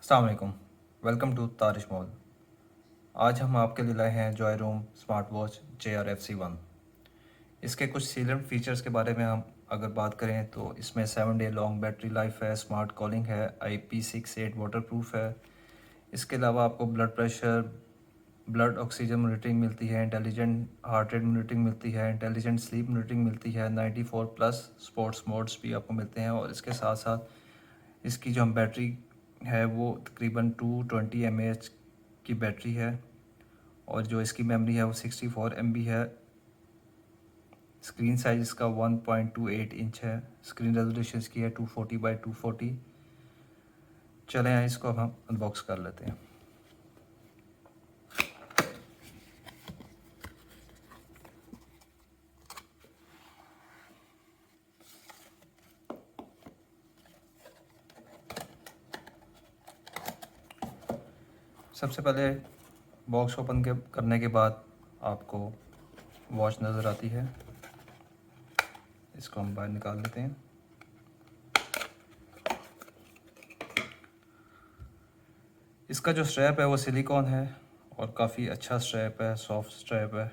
अस्सलाम वालेकुम। Welcome to Tarish mall. आज हम आपके लिए लाए हैं जॉयरूम स्मार्ट वॉच JR FC1। इसके कुछ सीलेंट फीचर्स के बारे में हम अगर बात करें तो इसमें 7 डे लॉन्ग बैटरी लाइफ है, स्मार्ट कॉलिंग है, IP68 वाटरप्रूफ है। इसके अलावा आपको blood pressure, blood oxygen monitoring मिलती है, इंटेलिजेंट हार्ट रेट मॉनिटरिंग मिलती है, इंटेलिजेंट स्लीप मॉनिटरिंग मिलती है, 94+ स्पोर्ट्स मोड्स भी आपको मिलते हैं। और इसके साथ साथ इसकी जो हम बैटरी है वो तकरीबन 220 mAh की बैटरी है। और जो इसकी मेमोरी है वो 64 MB है। स्क्रीन साइज इसका 1.28 इंच है। स्क्रीन रेजोल्यूशन इसकी है 240x240। चलें आए इसको अब हम अनबॉक्स कर लेते हैं। सबसे पहले बॉक्स ओपन करने के बाद आपको वॉच नज़र आती है। इसको हम बाहर निकाल लेते हैं। इसका जो स्ट्रैप है वो सिलिकॉन है और काफ़ी अच्छा स्ट्रैप है, सॉफ्ट स्ट्रैप है।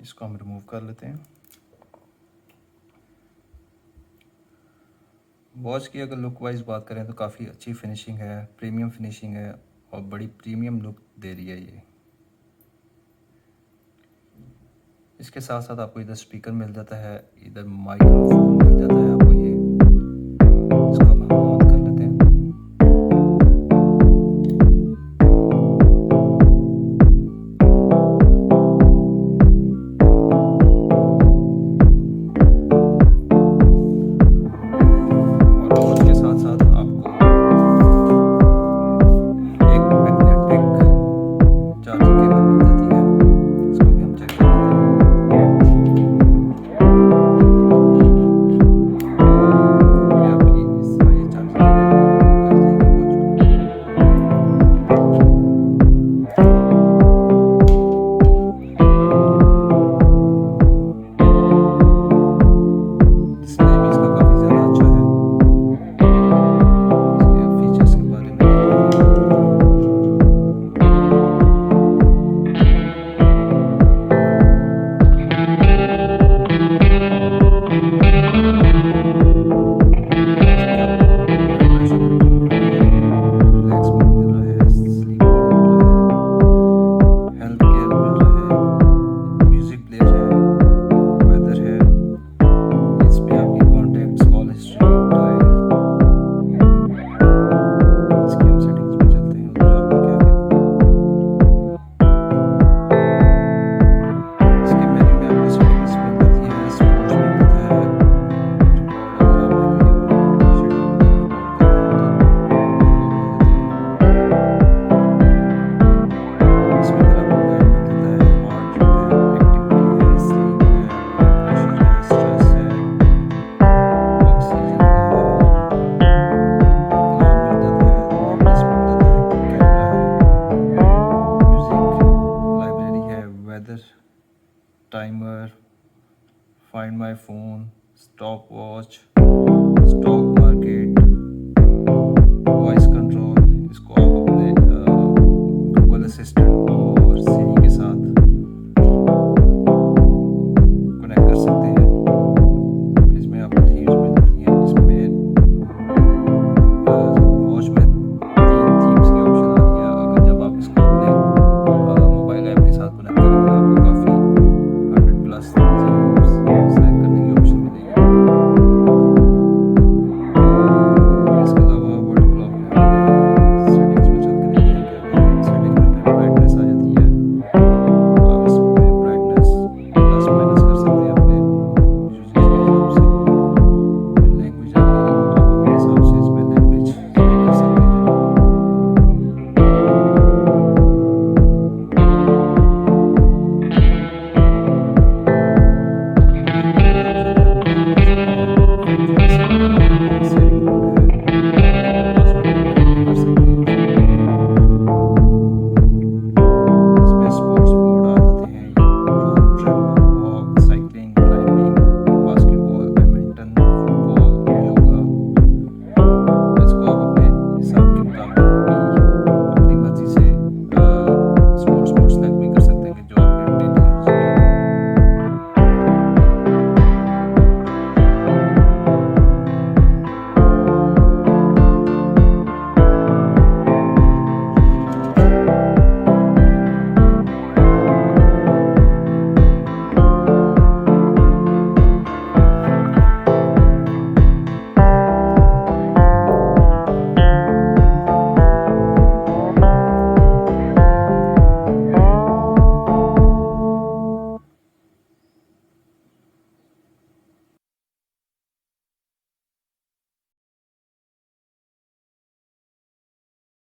इसको हम रिमूव कर लेते हैं। वॉच की अगर लुक वाइज बात करें तो काफ़ी अच्छी फिनिशिंग है, प्रीमियम फिनिशिंग है और बड़ी प्रीमियम लुक दे रही है ये। इसके साथ साथ आपको इधर स्पीकर मिल जाता है, इधर माइक्रोफोन मिल जाता है आपको ये। इसको हम ऑन कर लेते हैं। और वॉच के साथ साथ आपको एक मैग्नेटिक चार्जिंग केबल मिल जाती है। इसको भी हम चेक कर लेते हैं। ये आपकी इस तरह ये चार्जिंग केबल लग जाएगी वॉच में। डिस्प्ले भी इसका काफ़ी ज़्यादा अच्छा है। इसके अब फीचर्स के बारे में देखते हैं। इसमें आपको ब्लड प्रेशर मॉनिटरिंग मिल रही है, रिलैक्स मोड मिल रहा है, स्लीप मोड मिल रहा है, हेल्थ केयर मिल रहा है, म्यूज़िक प्लेयर है, वेदर है। इसमें आपकी कॉन्टैक्ट्स, कॉल हिस्ट्री, डायल। इसकी हम सेटिंग्स में चलते हैं, उधर आपको क्या क्या इसके मेन्यू में आपको सेटिंग्स मिल जाती है, स्पोर्ट्स मिल जाता है। और अगर आपने कोई अपना शेड्यूल वगैरह फॉलो करना हो तो वो मिल जाती है। इसमें फिर आपको गाइड मिल जाता है, हार्ट रेट है, एक्टिविटी है, स्लीप है, ब्लड प्रेशर है, स्ट्रेस है, ऑक्सीजन का अलार्म मिल जाता है, नोटिस मिल जाता है, कैमरा है, म्यूज़िक लाइब्रेरी है, weather, timer, find my phone, stopwatch, stock